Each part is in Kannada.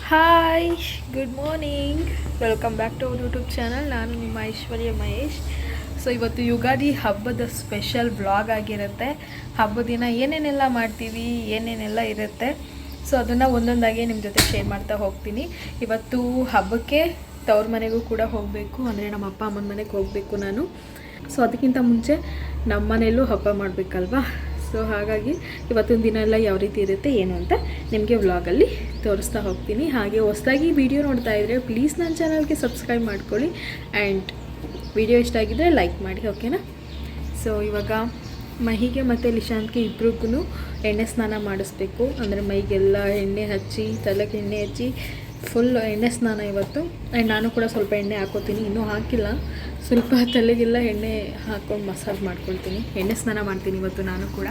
Hi, good morning. Welcome back to our YouTube channel. ನಾನು ನಿಮ್ಮ ಐಶ್ವರ್ಯ ಮಹೇಶ್. ಸೊ ಇವತ್ತು ಯುಗಾದಿ ಹಬ್ಬದ ಸ್ಪೆಷಲ್ ವ್ಲಾಗ್ ಆಗಿರುತ್ತೆ. ಹಬ್ಬದ ದಿನ ಏನೇನೆಲ್ಲ ಮಾಡ್ತೀವಿ, ಏನೇನೆಲ್ಲ ಇರುತ್ತೆ, ಸೊ ಅದನ್ನು ಒಂದೊಂದಾಗಿ ನಿಮ್ಮ ಜೊತೆ ಶೇರ್ ಮಾಡ್ತಾ ಹೋಗ್ತೀನಿ. ಇವತ್ತು ಹಬ್ಬಕ್ಕೆ ತವ್ರ ಮನೆಗೂ ಕೂಡ ಹೋಗಬೇಕು, ಅಂದರೆ ನಮ್ಮ ಅಪ್ಪ ಅಮ್ಮನ ಮನೆಗೆ ಹೋಗಬೇಕು ನಾನು. ಸೊ ಅದಕ್ಕಿಂತ ಮುಂಚೆ ನಮ್ಮ ಮನೆಯಲ್ಲೂ ಹಬ್ಬ ಮಾಡಬೇಕಲ್ವಾ. ಸೊ ಹಾಗಾಗಿ ಇವತ್ತಿನ ದಿನ ಎಲ್ಲ ಯಾವ ರೀತಿ ಇರುತ್ತೆ ಏನು ಅಂತ ನಿಮಗೆ ವ್ಲಾಗಲ್ಲಿ ತೋರಿಸ್ತಾ ಹೋಗ್ತೀನಿ. ಹಾಗೆ ಹೊಸದಾಗಿ ವಿಡಿಯೋ ನೋಡ್ತಾ ಇದ್ದರೆ ಪ್ಲೀಸ್ ನನ್ನ ಚಾನಲ್ಗೆ ಸಬ್ಸ್ಕ್ರೈಬ್ ಮಾಡ್ಕೊಳ್ಳಿ ಆ್ಯಂಡ್ ವಿಡಿಯೋ ಇಷ್ಟ ಆಗಿದ್ದರೆ ಲೈಕ್ ಮಾಡಿ, ಓಕೆನಾ. ಸೊ ಇವಾಗ ಮಹಿಗೆ ಮತ್ತು ಲಿಶಾಂತ್ಗೆ ಇಬ್ರಿಗೂ ಎಣ್ಣೆ ಸ್ನಾನ ಮಾಡಿಸ್ಬೇಕು. ಅಂದರೆ ಮೈಗೆಲ್ಲ ಎಣ್ಣೆ ಹಚ್ಚಿ, ತಲೆಗೆ ಎಣ್ಣೆ ಹಚ್ಚಿ ಫುಲ್ ಎಣ್ಣೆ ಸ್ನಾನ ಇವತ್ತು. ಆ್ಯಂಡ್ ನಾನು ಕೂಡ ಸ್ವಲ್ಪ ಎಣ್ಣೆ ಹಾಕೋತೀನಿ, ಇನ್ನೂ ಹಾಕಿಲ್ಲ. ಸ್ವಲ್ಪ ತಲೆಗೆಲ್ಲ ಎಣ್ಣೆ ಹಾಕ್ಕೊಂಡು ಮಸಾಜ್ ಮಾಡ್ಕೊಳ್ತೀನಿ, ಎಣ್ಣೆ ಸ್ನಾನ ಮಾಡ್ತೀನಿ ಇವತ್ತು ನಾನು ಕೂಡ.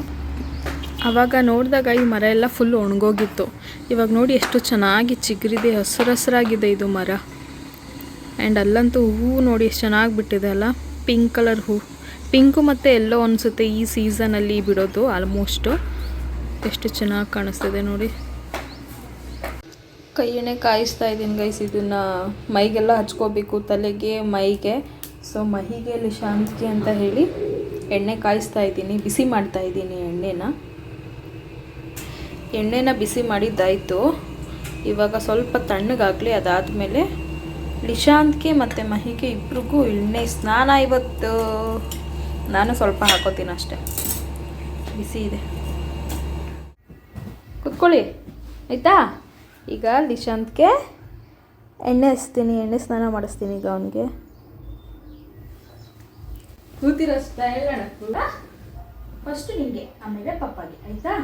ಆವಾಗ ನೋಡಿದಾಗ ಈ ಮರ ಎಲ್ಲ ಫುಲ್ ಒಣಗೋಗಿತ್ತು. ಇವಾಗ ನೋಡಿ ಎಷ್ಟು ಚೆನ್ನಾಗಿ ಚಿಗುರಿದೆ, ಹಸಿರಾಗಿದೆ ಇದು ಮರ. ಆ್ಯಂಡ್ ಅಲ್ಲಂತೂ ಹೂವು ನೋಡಿ ಎಷ್ಟು ಚೆನ್ನಾಗಿ ಬಿಟ್ಟಿದೆ ಅಲ್ಲ, ಪಿಂಕ್ ಕಲರ್ ಹೂ. ಪಿಂಕು ಮತ್ತು ಎಲ್ಲೋ ಅನಿಸುತ್ತೆ ಈ ಸೀಸನಲ್ಲಿ ಬಿಡೋದು ಆಲ್ಮೋಸ್ಟು. ಎಷ್ಟು ಚೆನ್ನಾಗಿ ಕಾಣಿಸ್ತಿದೆ ನೋಡಿ. ಕೈ ಎಣ್ಣೆ ಕಾಯಿಸ್ತಾ ಇದ್ದೀನಿ ಗೈಸ್. ಇದನ್ನು ಮೈಗೆಲ್ಲ ಹಚ್ಕೋಬೇಕು, ತಲೆಗೆ, ಮೈಗೆ. ಸೊ ಮಹಿಗೆ, ಲಿಶಾಂತ್ಗೆ ಅಂತ ಹೇಳಿ ಎಣ್ಣೆ ಕಾಯಿಸ್ತಾ ಇದ್ದೀನಿ, ಬಿಸಿ ಮಾಡ್ತಾ ಇದ್ದೀನಿ ಎಣ್ಣೆನ ಬಿಸಿ ಮಾಡಿದ್ದಾಯಿತು. ಇವಾಗ ಸ್ವಲ್ಪ ತಣ್ಣಗಾಗಲಿ, ಅದಾದಮೇಲೆ ಲಿಶಾಂತ್ಗೆ ಮತ್ತು ಮಹಿಗೆ ಇಬ್ರಿಗೂ ಎಣ್ಣೆ ಸ್ನಾನ ಇವತ್ತು. ನಾನು ಸ್ವಲ್ಪ ಹಾಕೋತೀನಿ ಅಷ್ಟೆ, ಬಿಸಿ ಇದೆ. ಕುತ್ಕೊಳ್ಳಿ ಆಯಿತಾ. ಈಗ ಲಿಶಾಂತ್ಗೆ ಎಣ್ಣೆ ಹಚ್ತೀನಿ, ಎಣ್ಣೆ ಸ್ನಾನ ಮಾಡಿಸ್ತೀನಿ ಈಗ ಅವನಿಗೆ. ಕೂತಿರೋಸ್ತಾ ಹೇಳೋಣ ಕೂಡ. ಫಸ್ಟು ನಿಮಗೆ, ಆಮೇಲೆ ಪಪ್ಪಾಗೆ, ಆಯಿತಾ.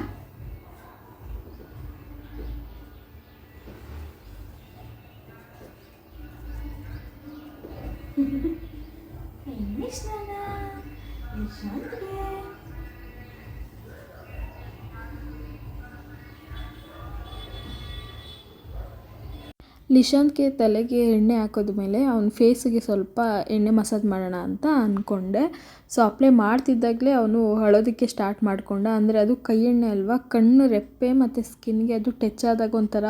ಎಣ್ಣೆ ಸ್ನಾನ ಲಿಶಾಂತ್ಗೆ. ಲಿಶಾಂತ್ಗೆ ತಲೆಗೆ ಎಣ್ಣೆ ಹಾಕೋದ ಮೇಲೆ ಅವನ ಫೇಸಿಗೆ ಸ್ವಲ್ಪ ಎಣ್ಣೆ ಮಸಾಜ್ ಮಾಡೋಣ ಅಂತ ಅಂದ್ಕೊಂಡೆ. ಸೊ ಅಪ್ಲೈ ಮಾಡ್ತಿದ್ದಾಗಲೇ ಅವನು ಅಳೋದಕ್ಕೆ ಸ್ಟಾರ್ಟ್ ಮಾಡಿಕೊಂಡ. ಅಂದರೆ ಅದು ಕೈ ಎಣ್ಣೆ ಅಲ್ವಾ, ಕಣ್ಣು ರೆಪ್ಪೆ ಮತ್ತು ಸ್ಕಿನ್ಗೆ ಅದು ಟಚ್ ಆದಾಗ ಒಂಥರ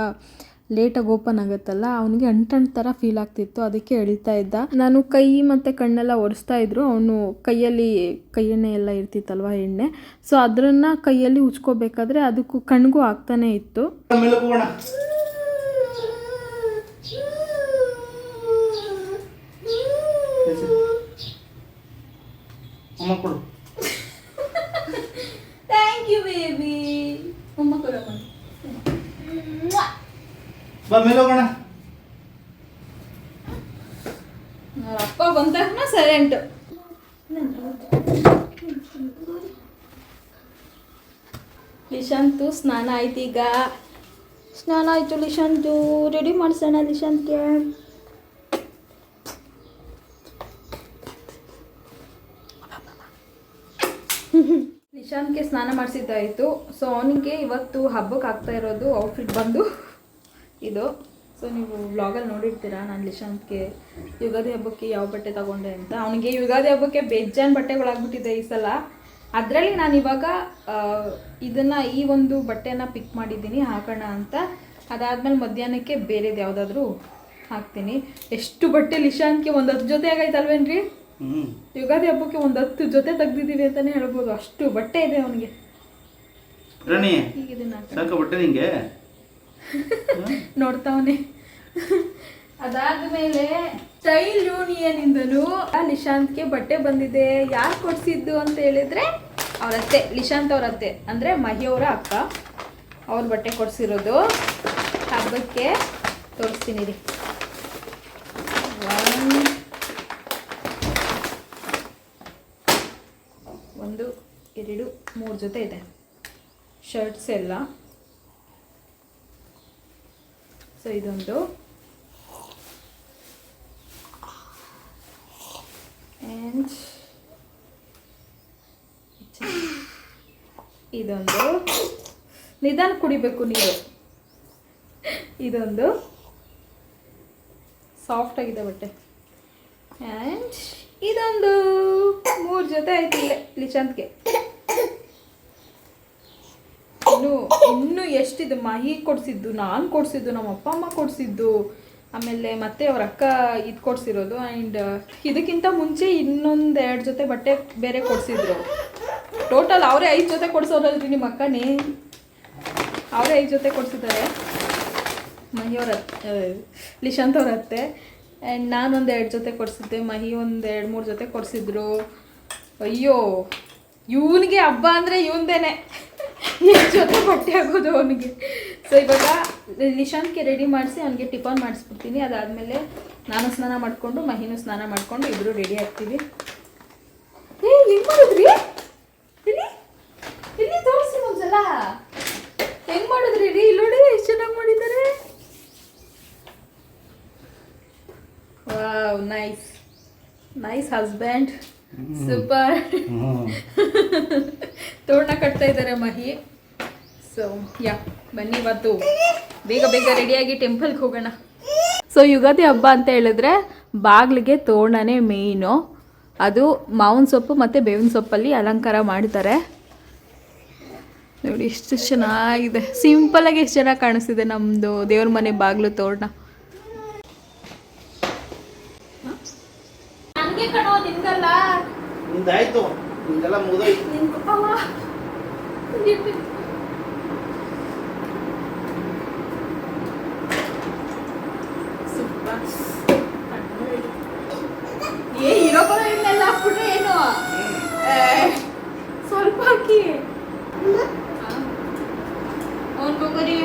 ಲೇಟಾಗಿ ಓಪನ್ ಆಗುತ್ತಲ್ಲ, ಅವನಿಗೆ ಅಂಟಂಟು ಥರ ಫೀಲ್ ಆಗ್ತಿತ್ತು. ಅದಕ್ಕೆ ಎಳಿತಾ ಇದ್ದ. ನಾನು ಕೈ ಮತ್ತು ಕಣ್ಣೆಲ್ಲ ಒರೆಸ್ತಾ ಇದ್ರು, ಅವನು ಕೈಯಲ್ಲಿ ಕೈ ಎಣ್ಣೆ ಎಲ್ಲ ಇರ್ತಿತ್ತಲ್ವ, ಎಣ್ಣೆ. ಸೊ ಅದನ್ನು ಕೈಯಲ್ಲಿ ಉಜ್ಕೋಬೇಕಾದ್ರೆ ಅದಕ್ಕೂ ಕಣ್ಗೂ ಆಗ್ತಾನೆ ಇತ್ತು. Thank you baby. ಅಪ್ಪ ಬಂದಾಗ ಸೈಲೆಂಟ್. ಲಿಶಾಂತು ಸ್ನಾನ ಆಯ್ತು. ಈಗ ಸ್ನಾನ ಆಯಿತು ಲಿಶಾಂತು. ರೆಡಿ ಮಾಡಿಸೋಣ ಲಿಶಾಂತ್ಗೆ. ಲಿಶಾಂತ್ಗೆ ಸ್ನಾನ ಮಾಡಿಸಿದ್ದಾಯಿತು. ಸೊ ಅವನಿಗೆ ಇವತ್ತು ಹಬ್ಬಕ್ಕೆ ಆಗ್ತಾ ಇರೋದು ಔಟ್ಫಿಟ್ ಬಂದು ಇದು. ಸೊ ನೀವು ವ್ಲಾಗಲ್ಲಿ ನೋಡಿರ್ತೀರಾ ನಾನು ಲಿಶಾಂತ್ಗೆ ಯುಗಾದಿ ಹಬ್ಬಕ್ಕೆ ಯಾವ ಬಟ್ಟೆ ತಗೊಂಡೆ ಅಂತ. ಅವನಿಗೆ ಯುಗಾದಿ ಹಬ್ಬಕ್ಕೆ ಬೇಜಾನ್ ಬಟ್ಟೆಗಳಾಗ್ಬಿಟ್ಟಿದೆ ಈ ಸಲ. ಅದರಲ್ಲಿ ನಾನು ಇವಾಗ ಇದನ್ನು ಈ ಒಂದು ಬಟ್ಟೆನ ಪಿಕ್ ಮಾಡಿದ್ದೀನಿ ಹಾಕೋಣ ಅಂತ. ಅದಾದಮೇಲೆ ಮಧ್ಯಾಹ್ನಕ್ಕೆ ಬೇರೆದು ಯಾವುದಾದ್ರೂ ಹಾಕ್ತೀನಿ. ಎಷ್ಟು ಬಟ್ಟೆ ಲಿಶಾಂತ್ಗೆ ಒಂದು 10 ಜೊತೆ ಆಗೈತಲ್ವೇನ್ರಿ. ಯುಗಾದಿ ಹಬ್ಬಕ್ಕೆ ಒಂದು 10 ಜೊತೆ ತೆಗ್ದಿದ್ದೀವಿ ಅಂತಾನೆ ಹೇಳ್ಬೋದು, ಅಷ್ಟು ಬಟ್ಟೆ ಇದೆ ಅವನಿಗೆ. ನೋಡ್ತಾವನೆ. ಅದಾದ್ಮೇಲೆ ಸ್ಟೈಲ್ ಯೂನಿಯನ್ ಇಂದನು ಲಿಶಾಂತ್ಗೆ ಬಟ್ಟೆ ಬಂದಿದೆ. ಯಾರು ಕೊಡ್ಸಿದ್ದು ಅಂತ ಹೇಳಿದ್ರೆ ಅವರತ್ತೆ, ಲಿಶಾಂತ್ ಅವರತ್ತೆ, ಅಂದರೆ ಮಹಿಯವರ ಅಕ್ಕ, ಅವ್ರ ಬಟ್ಟೆ ಕೊಡ್ಸಿರೋದು. ಹಬ್ಬಕ್ಕೆ ತೋರಿಸ್ತೀನಿ ರೀ. 1 2 3 ಜೊತೆ ಇದೆ ಶರ್ಟ್ಸ್ ಎಲ್ಲ. ಸೊ ಇದೊಂದು, ಆ್ಯಂಡ್ ಇದೊಂದು. ನಿಧಾನ ಕುಡಿಬೇಕು ನೀರು. ಇದೊಂದು ಸಾಫ್ಟ್ ಆಗಿದೆ ಬಟ್ಟೆ. ಆ್ಯಂಡ್ ಇದೊಂದು 3 ಜೊತೆ ಆಯ್ತು ಇಲ್ಲೇ ಲಿಶಾಂತ್ಗೆ. ಇನ್ನೂ ಎಷ್ಟಿದೆ, ಮಹಿ ಕೊಡಿಸಿದ್ದು, ನಾನು ಕೊಡಿಸಿದ್ದು, ನಮ್ಮ ಅಪ್ಪ ಅಮ್ಮ ಕೊಡಿಸಿದ್ದು, ಆಮೇಲೆ ಮತ್ತೆ ಅವ್ರ ಅಕ್ಕ ಇದು ಕೊಡಿಸಿರೋದು. ಆ್ಯಂಡ್ ಇದಕ್ಕಿಂತ ಮುಂಚೆ ಇನ್ನೊಂದು 2 ಜೊತೆ ಬಟ್ಟೆ ಬೇರೆ ಕೊಡಿಸಿದ್ರು. ಟೋಟಲ್ ಅವರೇ 5 ಜೊತೆ ಕೊಡಿಸೋರಲ್ರಿ ನಿಮ್ಮ ಅಕ್ಕನೇ, ಅವರೇ 5 ಜೊತೆ ಕೊಡಿಸಿದ್ದಾರೆ. ಮಹಿಯವ್ರ ಲಿಶಾಂತ್ ಅವ್ರ ಅತ್ತೆ. ಆ್ಯಂಡ್ ನಾನೊಂದು 2 ಜೊತೆ ಕೊಡಿಸಿದ್ದೆ, ಮಹಿ ಒಂದು 2-3 ಜೊತೆ ಕೊಡಿಸಿದ್ರು. ಅಯ್ಯೋ, ಇವನಿಗೆ ಹಬ್ಬ ಅಂದರೆ ಇವಂದೇನೆ, ಎಷ್ಟು ಜೊತೆ ಬಟ್ಟೆ ಆಗೋದು ಅವನಿಗೆ. ಸೊ ಇವಾಗ ಲಿಶಾಂತ್ಗೆ ರೆಡಿ ಮಾಡಿಸಿ ಅವನಿಗೆ ಟಿಫನ್ ಮಾಡಿಸ್ಬಿಡ್ತೀನಿ. ಅದಾದಮೇಲೆ ನಾನು ಸ್ನಾನ ಮಾಡಿಕೊಂಡು ಮಹಿನೂ ಸ್ನಾನ ಮಾಡಿಕೊಂಡು ಇಬ್ಬರು ರೆಡಿ ಆಗ್ತೀವಿ. ಹೆಂಗೆ ಮಾಡಿದ್ರಿ? ಇಲ್ಲಿ ತೋರಿಸಿ ಒಂದ್ಸಲ, ಹೆಂಗೆ ಮಾಡಿದ್ರಿ ರೀ? ಇಲ್ಲಿ ನೋಡಿ ಎಷ್ಟು ಚೆನ್ನಾಗಿ ಮಾಡಿದ್ದಾರೆ. Wow, nice husband, super. ತೋರಣ ಕಟ್ತಾ ಇದ್ದಾರೆ ಮಹಿ. ಸೊ ಬನ್ನಿ ಇವತ್ತು ಬೇಗ ರೆಡಿಯಾಗಿ ಟೆಂಪಲ್ಗೆ ಹೋಗೋಣ. ಸೊ ಯುಗಾದಿ ಹಬ್ಬ ಅಂತ ಹೇಳಿದ್ರೆ ಬಾಗಿಲಿಗೆ ತೋರಣನೇ ಮೇಯ್ನು. ಅದು ಮಾವಿನ ಸೊಪ್ಪು ಮತ್ತು ಬೇವಿನ ಸೊಪ್ಪಲ್ಲಿ ಅಲಂಕಾರ ಮಾಡ್ತಾರೆ. ನೋಡಿ ಎಷ್ಟು ಚೆನ್ನಾಗಿದೆ, ಸಿಂಪಲಾಗಿ ಎಷ್ಟು ಚೆನ್ನಾಗಿ ಕಾಣಿಸ್ತಿದೆ ನಮ್ಮದು ದೇವ್ರ ಮನೆ ಬಾಗಿಲು ತೋರಣ. ನನಗೆ ಕಣೋ, ನಿನ್ಗಲ್ಲ. ನಿಂದಾಯ್ತು, ನಿಂದೆಲ್ಲ ಮುಗಿದೋಯ್ತು. ಇರೋ ಬರೋ ಇನ್ನೆಲ್ಲ ಹಾಕ್ಬಿಟ್ರೆ ಏನು, ಸ್ವಲ್ಪ ಹಾಕಿ ಅವನ್ಗೋಗರಿ.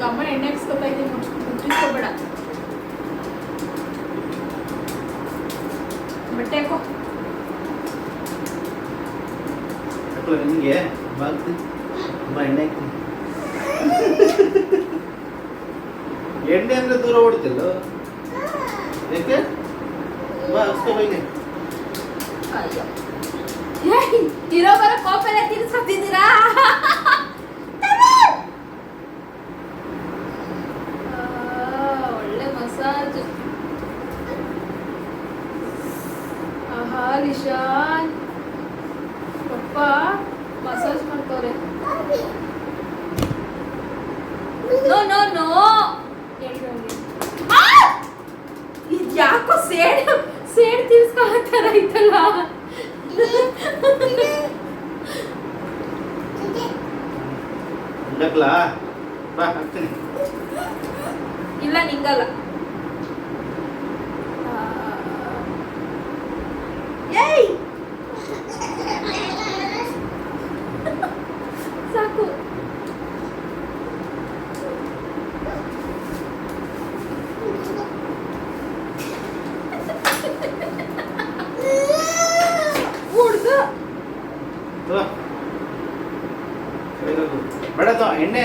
ಗಮ್ಮನ ಎಣ್ಣೆ ಹಾಕ್ಸ್ಕೊತಾ ಇದ್ದೀನಿ, ಮುಚ್ಚಿಸ್ಕೋಬೇಡ. ಬಟ್ಟೆ ಹಾಕೋ. ನಿಮಗೆ ತುಂಬ ಎಣ್ಣೆ ಹಾಕ್ತೀನಿ. ಎಣ್ಣೆ ಅಂದ್ರೆ ದೂರ ಓಡ್ತಿಲ್ಲ, ಯಾಕೆ? ಬಾ ಅಷ್ಟೇ ಬೈಗೆ. ಇರೋ ಬರೋ ಕಾಪೆಲ್ಲ ತಿರ್ಸ್ಕೊತಿದ್ದೀರಾ? ಒಳ್ಳೆ ಮಸಾಜ್. ಆಹಾ, ಲಿಶಾನ್ ಪಪ್ಪ ಮಸಾಜ್ ಮಾಡ್ತವ್ರೆ. ನೋ ಯಾಕೋ ಸೇಡ್ ತಿರ್ಸ್ಕೊಳ್ತಾರ ಐತಲ್ಲ. ಬಾ ಹಾಕ್ತೀನಿ. ಇಲ್ಲ ನಿಂಗಲ್ಲ. ಸಾಕು. ಬೇಡದು ಎಣ್ಣೆ.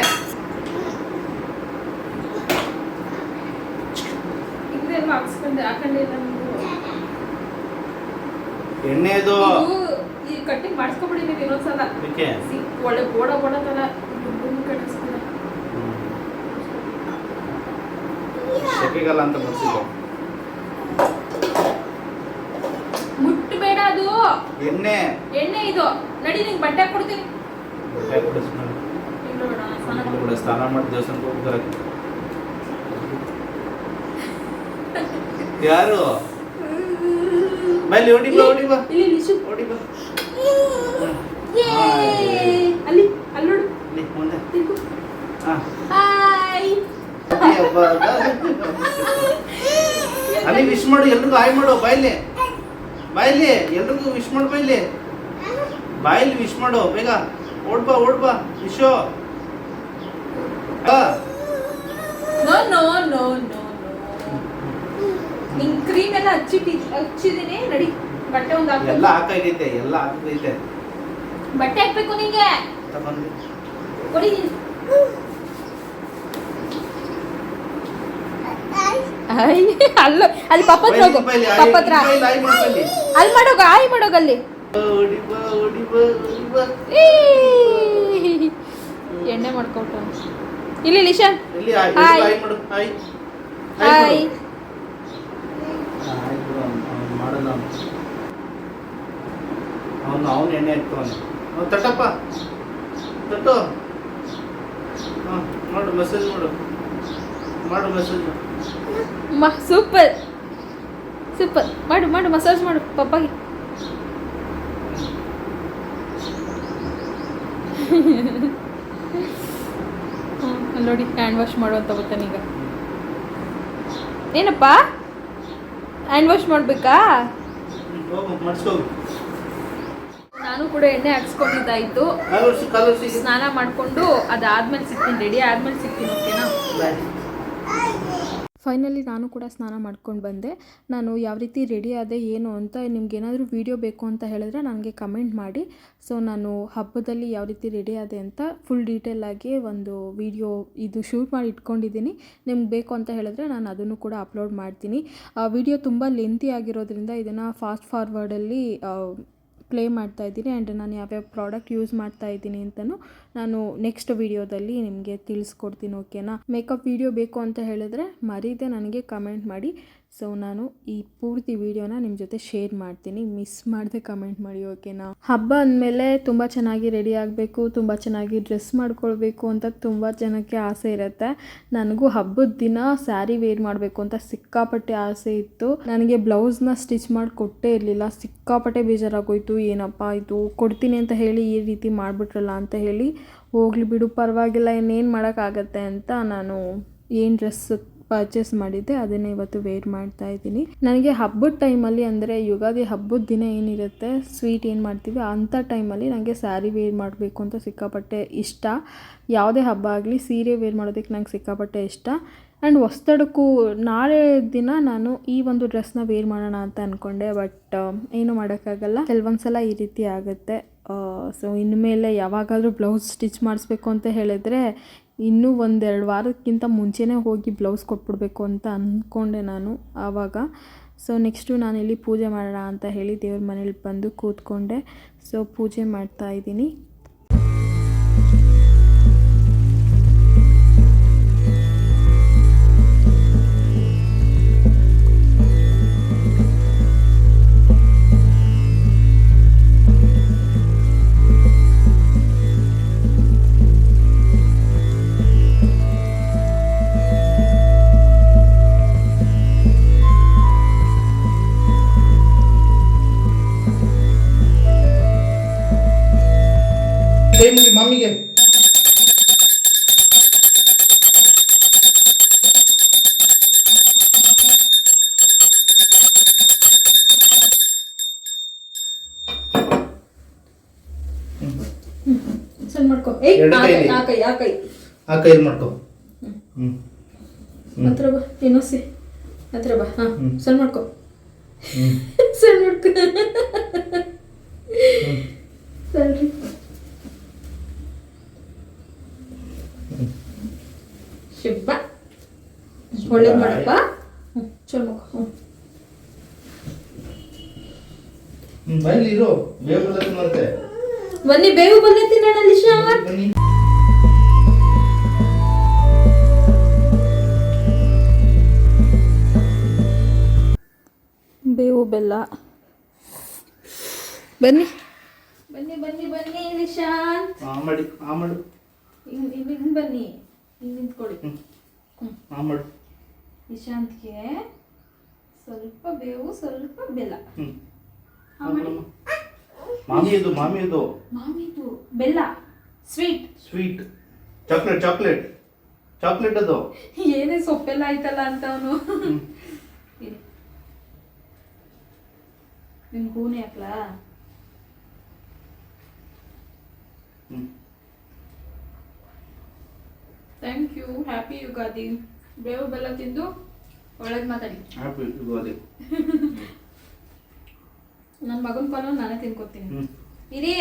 ಎಣ್ಣೆ ಅದು ಈ ಕಟ್ಟಿಂಗ್ ಮಾಡಿಸ್ಕೊಬಿಡಿ ನೀವು ಇನ್ನೊಂದ್ಸಲ. ಒಳ್ಳೆ ಬೋಡ ತರ ಸೆಕೆಗಲ್ಲ ಅಂತ ಬರ್ಸಿದ್ದು. ಮುಟ್ಟಬೇಡ, ಅದು ಎಣ್ಣೆ ಇದು. ನಡಿ, ನಿಂಗೆ ಬಟ್ಟೆ ಕೊಡ್ತೀನಿ. ಸ್ನಾನ ಮಾಡಿ ದೇವಸ್ಥಾನಕ್ಕೆ ಹೋಗ್ತಾರೆ. ಯಾರು ಬೈಲಿ? ಓಡಿ ಬಾ ಇಲ್ಲಿ ಲಿಶು, ಓಡಿ ಬಾ. ಅಲ್ಲಿ ನೋಡು, ಮುಂದೆ. ಹಾಯ್. ಅಲ್ಲಿ ವಿಶ್ ಮಾಡು, ಎಲ್ರಿಗೂ ಹಾಯ್ ಮಾಡು. ಬಾಯ್ಲಿ ಎಲ್ರಿಗೂ ವಿಶ್ ಮಾಡು. ಬಾಯ್ಲಿ ವಿಶ್ ಮಾಡು ಬೇಗ. ಓಡ್ಬಾ ವಿಶೋ. ನೋ ನಿಂಗೆ ಕ್ರೀಮ್ ಎಲ್ಲ ಹಚ್ಚಿದ್ದೀನಿ. ನಡಿ, ಬಟ್ಟೆ ಒಂದು ಹಾಕ. ಎಲ್ಲ ಹಾಕೈತೆ. ಬಟ್ಟೆ ಹಾಕ್ಬೇಕು ನಿಂಗೆ. ಕೊಡಿ. ಅಲ್ಲಿ ಪಪ್ಪ ಹತ್ರ ಹೋಗು. ಪಪ್ಪ ಹತ್ರ ಅಲ್ಲಿ ಮಾಡೋಗ, ಆಯ್ ಮಾಡೋಗಲ್ಲಿ. ಎಣ್ಣೆ ಮಾಡ್ಕೊಟ. ಇಲ್ಲಿ ಲಿಶಾನ್ ಹಾಯ್. ಅವನು ಎಣ್ಣೆ ಇಟ್ಕೊಂಡು ತಟ್ಟಪ್ಪ. ತಟ್ಟು. ಹಾಂ ಮಾಡು, ಮೆಸೇಜ್ ಮಾಡು, ಮಾಡು ಮೆಸೇಜ್. Super super. ಮಾಡು ಮಾಡು, ಮಸಾಜ್ ಮಾಡು ಪಪ್ಪಾಗೆ. ಅಲ್ಲಿ ನೋಡಿ, ಹ್ಯಾಂಡ್ ವಾಶ್ ಮಾಡುವಂತ ಗೊತ್ತಾನೀಗ. ಏನಪ್ಪ ಹ್ಯಾಂಡ್ ವಾಶ್ ಮಾಡಬೇಕಾ? ಹೋಗು ಮಾಡಿಸ್ಕೋಗು. ನಾನು ಕೂಡ ಎಣ್ಣೆ ಹಾಕ್ಸ್ಕೊಂಡಿದ್ದಾಯಿತು. ಸ್ನಾನ ಮಾಡಿಕೊಂಡು ಅದಾದ್ಮೇಲೆ ಸಿಗ್ತೀನಿ, ರೆಡಿ ಆದ್ಮೇಲೆ ಸಿಗ್ತೀನಿ. ಓಕೆನಾ? ಫೈನಲಿ ನಾನು ಕೂಡ ಸ್ನಾನ ಮಾಡ್ಕೊಂಡು ಬಂದೆ. ನಾನು ಯಾವ ರೀತಿ ರೆಡಿ ಆದೆ ಏನು ಅಂತ ನಿಮ್ಗೇನಾದರೂ ವೀಡಿಯೋ ಬೇಕು ಅಂತ ಹೇಳಿದ್ರೆ ನನಗೆ ಕಮೆಂಟ್ ಮಾಡಿ. ಸೊ ನಾನು ಹಬ್ಬದಲ್ಲಿ ಯಾವ ರೀತಿ ರೆಡಿ ಆದೆ ಅಂತ ಫುಲ್ ಡೀಟೇಲಾಗಿ ಒಂದು ವೀಡಿಯೋ ಇದು ಶೂಟ್ ಮಾಡಿ ಇಟ್ಕೊಂಡಿದ್ದೀನಿ. ನಿಮ್ಗೆ ಬೇಕು ಅಂತ ಹೇಳಿದ್ರೆ ನಾನು ಅದನ್ನು ಕೂಡ ಅಪ್ಲೋಡ್ ಮಾಡ್ತೀನಿ. ವಿಡಿಯೋ ತುಂಬ ಲೆಂತಿ ಆಗಿರೋದ್ರಿಂದ ಇದನ್ನು ಫಾಸ್ಟ್ ಫಾರ್ವರ್ಡಲ್ಲಿ ಪ್ಲೇ ಮಾಡ್ತಾ ಇದ್ದೀನಿ. ಆ್ಯಂಡ್ ನಾನು ಯಾವ್ಯಾವ ಪ್ರಾಡಕ್ಟ್ ಯೂಸ್ ಮಾಡ್ತಾ ಇದ್ದೀನಿ ಅಂತಲೂ ನಾನು ನೆಕ್ಸ್ಟ್ ವೀಡಿಯೋದಲ್ಲಿ ನಿಮಗೆ ತಿಳಿಸ್ಕೊಡ್ತೀನಿ. ಓಕೆನಾ? ಮೇಕಪ್ ವೀಡಿಯೋ ಬೇಕು ಅಂತ ಹೇಳಿದ್ರೆ ಮರೀದೆ ನನಗೆ ಕಮೆಂಟ್ ಮಾಡಿ. ಸೊ ನಾನು ಈ ಪೂರ್ತಿ ವೀಡಿಯೋನ ನಿಮ್ಮ ಜೊತೆ ಶೇರ್ ಮಾಡ್ತೀನಿ, ಮಿಸ್ ಮಾಡದೆ ಕಮೆಂಟ್ ಮಾಡಿ. ಓಕೆನಾ? ಹಬ್ಬ ಅಂದಮೇಲೆ ತುಂಬ ಚೆನ್ನಾಗಿ ರೆಡಿ ಆಗಬೇಕು, ತುಂಬ ಚೆನ್ನಾಗಿ ಡ್ರೆಸ್ ಮಾಡ್ಕೊಳ್ಬೇಕು ಅಂತ ತುಂಬ ಜನಕ್ಕೆ ಆಸೆ ಇರುತ್ತೆ. ನನಗೂ ಹಬ್ಬದ ದಿನ ಸ್ಯಾರಿ ವೇರ್ ಮಾಡಬೇಕು ಅಂತ ಸಿಕ್ಕಾಪಟ್ಟೆ ಆಸೆ ಇತ್ತು. ನನಗೆ ಬ್ಲೌಸ್ನ ಸ್ಟಿಚ್ ಮಾಡಿ ಕೊಟ್ಟೇ ಇರಲಿಲ್ಲ. ಸಿಕ್ಕಾಪಟ್ಟೆ ಬೇಜಾರಾಗೋಯ್ತು. ಏನಪ್ಪ ಇದು ಕೊಡ್ತೀನಿ ಅಂತ ಹೇಳಿ ಈ ರೀತಿ ಮಾಡಿಬಿಟ್ರಲ್ಲ ಅಂತ ಹೇಳಿ, ಹೋಗ್ಲಿ ಬಿಡು ಪರವಾಗಿಲ್ಲ, ಇನ್ನೇನು ಮಾಡೋಕ್ಕಾಗತ್ತೆ ಅಂತ ನಾನು ಏನು ಡ್ರೆಸ್ ಪರ್ಚೇಸ್ ಮಾಡಿದ್ದೆ ಅದನ್ನೇ ಇವತ್ತು ವೇರ್ ಮಾಡ್ತಾ ಇದ್ದೀನಿ. ನನಗೆ ಹಬ್ಬದ ಟೈಮಲ್ಲಿ, ಅಂದರೆ ಯುಗಾದಿ ಹಬ್ಬದ ದಿನ ಏನಿರುತ್ತೆ ಸ್ವೀಟ್ ಏನು ಮಾಡ್ತೀವಿ ಅಂಥ ಟೈಮಲ್ಲಿ ನನಗೆ ಸ್ಯಾರಿ ವೇರ್ ಮಾಡಬೇಕು ಅಂತ ಸಿಕ್ಕಾಪಟ್ಟೆ ಇಷ್ಟ. ಯಾವುದೇ ಹಬ್ಬ ಆಗಲಿ ಸೀರೆ ವೇರ್ ಮಾಡೋದಕ್ಕೆ ನಂಗೆ ಸಿಕ್ಕಾಪಟ್ಟೆ ಇಷ್ಟ. ಆ್ಯಂಡ್ ಹೊಸದಕ್ಕೂ ನಾಳೆ ದಿನ ನಾನು ಈ ಒಂದು ಡ್ರೆಸ್ನ ವೇರ್ ಮಾಡೋಣ ಅಂತ ಅಂದ್ಕೊಂಡೆ. ಬಟ್ ಏನು ಮಾಡೋಕ್ಕಾಗಲ್ಲ, ಕೆಲವೊಂದ್ಸಲ ಈ ರೀತಿ ಆಗುತ್ತೆ. ಸೊ ಇನ್ಮೇಲೆ ಯಾವಾಗಾದರೂ ಬ್ಲೌಸ್ ಸ್ಟಿಚ್ ಮಾಡಿಸ್ಬೇಕು ಅಂತ ಹೇಳಿದ್ರೆ ಇನ್ನೂ 1-2 ವಾರಕ್ಕಿಂತ ಮುಂಚೆನೇ ಹೋಗಿ ಬ್ಲೌಸ್ ಕೊಟ್ಬಿಡ್ಬೇಕು ಅಂತ ಅಂದ್ಕೊಂಡೆ ನಾನು ಆವಾಗ. ಸೊ ನೆಕ್ಸ್ಟು ನಾನಿಲ್ಲಿ ಪೂಜೆ ಮಾಡೋಣ ಅಂತ ಹೇಳಿ ದೇವ್ರ ಮನೇಲಿ ಬಂದು ಕೂತ್ಕೊಂಡೆ. ಸೊ ಪೂಜೆ ಮಾಡ್ತಾ ಇದ್ದೀನಿ. ಕೈ ಮುಗಿ ಮಮ್ಮಿಗೆ. ಸಣ್ಣ ಮಾಡ್ಕೊ. ಆ ಕೈಲಿ ಮಾಡ್ಕೊ. ಹತ್ರ ಬಾ, ಇನ್ನೊಸಿ ಹತ್ರ ಬಾ. ಹಾಂ, ಸಣ್ಣ ಮಾಡ್ಕೊ. ಸಣ್ಣ ಮಾಡ್ಕೊ. ಸರಿ, ಶಿಬ್ಬ ಒಳ್ಳೇದು ಮಾಡಪ್ಪ. ಚಲೋ ಮಕ್ಕ. ಬನ್ನಿ ಇರು, ಬೇವು ಮತ್ತೆ ಬನ್ನಿ, ಬೇವು ಬಂದೈತಿ ನಾನು ಲಿಶಾ. ಬೇವು ಬೆಲ್ಲ. ಬನ್ನಿ ಬನ್ನಿ ಬನ್ನಿ ಬನ್ನಿ ನಿಶಾಂತ್. ಮಾಡಿ ಮಾಡು. ಹಿಂಗೆ ಬನ್ನಿ, ಹಿಂಗೆ ನಿಂತ್ಕೊಳ್ಳಿ. ಮಾಡು. ನಿಶಾಂತ್ಗೆ ಸ್ವಲ್ಪ ಬೇವು, ಸ್ವಲ್ಪ ಬೆಲ್ಲ. ಮಾಮಿದು ಮಾಮಿದು ಬೆಲ್ಲ, ಸ್ವೀಟ್ ಚಾಕ್ಲೇಟ್ ಅದು ಏನೇ ಸೊಪ್ಪೆಲ್ಲ ಆಯ್ತಲ್ಲ ಅಂತ ಅವನು. ನಿನ್ ಹೂನೆ ಹಾಕ್ಲಾ? Thank you. ಹ್ಯಾಪಿ ಯುಗಾದಿ. ಬೇವು ಬೆಲ್ಲ ತಿಂದು ಒಳ್ಳೇದು ಮಾತಾಡಿ. ಹ್ಯಾಪಿ ಯುಗಾದಿ. ನನ್ನ ಮಗನ ಪಾಲು ನಾನೇ ತಿನ್ಕೋತೀನಿ. ಇರಿ.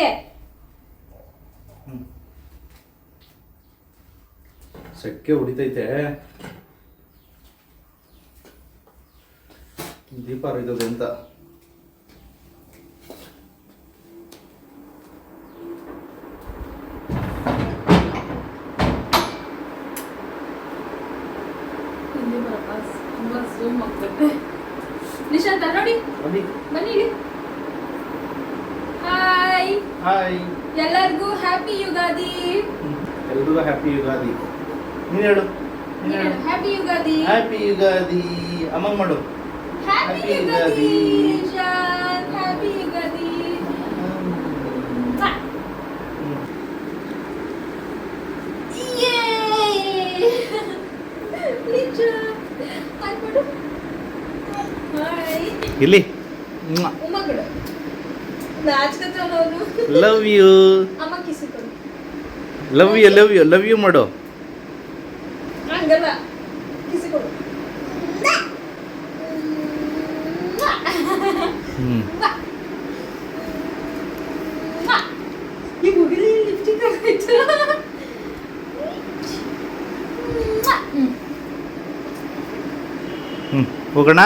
ಸೆಕ್ಕೆ ಹೊಡಿತೈತೆ. ದೀಪ ಹರಿದದೆ ಅಂತ. ತುಂಬಾ ಸೂಮ್ ಆಗ್ತದೆ. ನಿಶಾಂತ್ ನೋಡಿ, ಬನ್ನಿ ಇಲ್ಲಿ. ಹಾಯ್. ಎಲ್ಲರಿಗೂ ಹ್ಯಾಪಿ ಯುಗಾದಿ. ಎಲ್ರಿಗೂ ಹ್ಯಾಪಿ ಯುಗಾದಿ. ನೀನು ಹೇಳು. ಹ್ಯಾಪಿ ಯುಗಾದಿ. ಹ್ಯಾಪಿ ಯುಗಾದಿ. ಅಮ್ಮ ಮಾಡು. ಹ್ಯಾಪಿ ಯುಗಾದಿ. ಶಾನ್ ಹ್ಯಾಪಿ ಯುಗಾದಿ. ಯೇ ಲಿಚಾ ಹಾಯ್ ಹಾಯ್ ಇಲ್ಲಿ ಉಮ್ಮಗಳು ನಾಚ್ಕತನೋನು. Love you. ಅಮ್ಮ ಕಿಸಿ ಕೊಡು. ಲವ್ ಯು ಮಾಡು. ಹಂಗಲ್ಲ ಕಿಸಿ ಕೊಡು. ಈ ಮುಗಿಲಿ ಲಿಪ್ಸ್ಟಿಕ್ ಹಾಕೈತೆ. ಹೋಗೋಣ.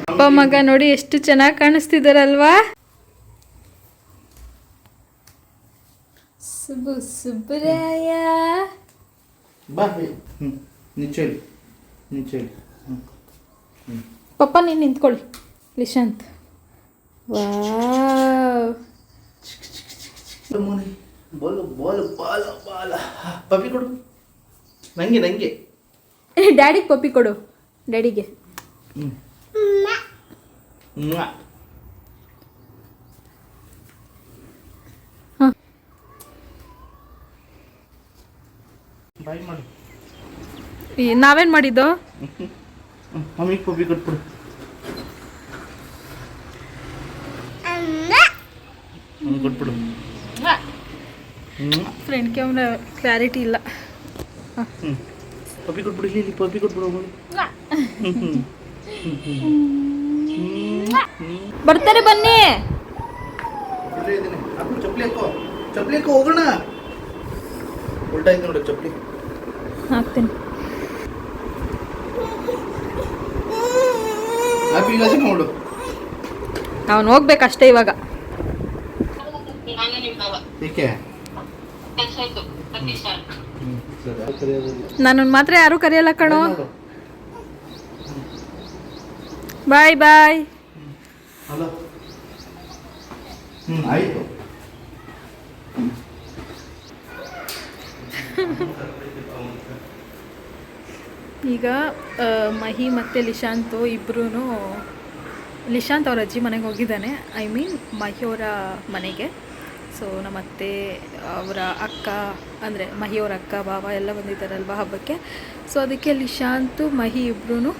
ಅಪ್ಪ ಮಗ ನೋಡಿ ಎಷ್ಟು ಚೆನ್ನಾಗಿ ಕಾಣಿಸ್ತಿದಾರಲ್ವಾ. ಸುಬ್ಬು ಸುಬ್ಬರಾಯ ಬಾ. ನಿಂಚೇಳಿ. ಪಪ್ಪ ನೀನು ನಿಂತ್ಕೊಳ್ಳಿ ಲಿಶಾಂತ್. ವಾವ್ ಬೋಲು ಬೋಲು ಬಾಲ ಬಾಲ. ಪಪ್ಪಿ ಕೊಡು. ನಂಗೆ ಡ್ಯಾಡಿಗೆ ಪಪ್ಪಿ ಕೊಡು. ಡ್ಯಾಡಿಗೆ ಬಾಯ್ ಮಾಡು. ನಾವೇನು ಮಾಡಿದ್ದು. ಮಮ್ಮಿಗೆ ಪಪ್ಪಿ ಕೊಟ್ಬಿಡು. ಕೊಟ್ಬಿಡು. ಫ್ರಂಟ್ ಕ್ಯಾಮ್ರಾ ಕ್ಲಾರಿಟಿ ಇಲ್ಲ. ಪಪ್ಪಿ ಕೊಟ್ಬಿಡು. ಇಲ್ಲಿ ಪಪ್ಪಿ ಕೊಟ್ಬಿಡು. ಬರ್ತಾರೆ ಬನ್ನಿ. ಚಪ್ಪಲಿ ಹಾಕೋ ಹೋಗೋಣ. ಉಲ್ಟಾಯ್ತು ನೋಡು ಚಪ್ಪಲಿ. ಹಾಕ್ತೀನಿ. ಹ್ಯಾಪಿ ಯುಗಾದಿ ನೋಡು. ಅವನು ಹೋಗ್ಬೇಕಷ್ಟೇ ಇವಾಗ. ಏಕೆ ನಾನು ಮಾತ್ರ ಯಾರು ಕರೆಯಲ್ಲ ಕಣೋ. ಬಾಯ್ ಬಾಯ್. ಹಲೋ. ಆಯಿತು. ಈಗ ಮಹಿ ಮತ್ತು ಲಿಶಾಂತು ಇಬ್ಬರೂ ಲಿಶಾಂತ್ ಅವ್ರ ಅಜ್ಜಿ ಮನೆಗೆ ಹೋಗಿದ್ದಾನೆ. ಐ ಮೀನ್ ಮಹಿಯವರ ಮನೆಗೆ. ಸೊ ನಮ್ಮ ಅತ್ತೆ ಅವರ ಅಕ್ಕ ಅಂದರೆ ಮಹಿಯವರ ಅಕ್ಕ ಬಾವ ಎಲ್ಲ ಬಂದಿದ್ದಾರಲ್ವ ಹಬ್ಬಕ್ಕೆ. ಸೊ ಅದಕ್ಕೆ ಲಿಶಾಂತು ಮಹಿ ಇಬ್ಬರೂ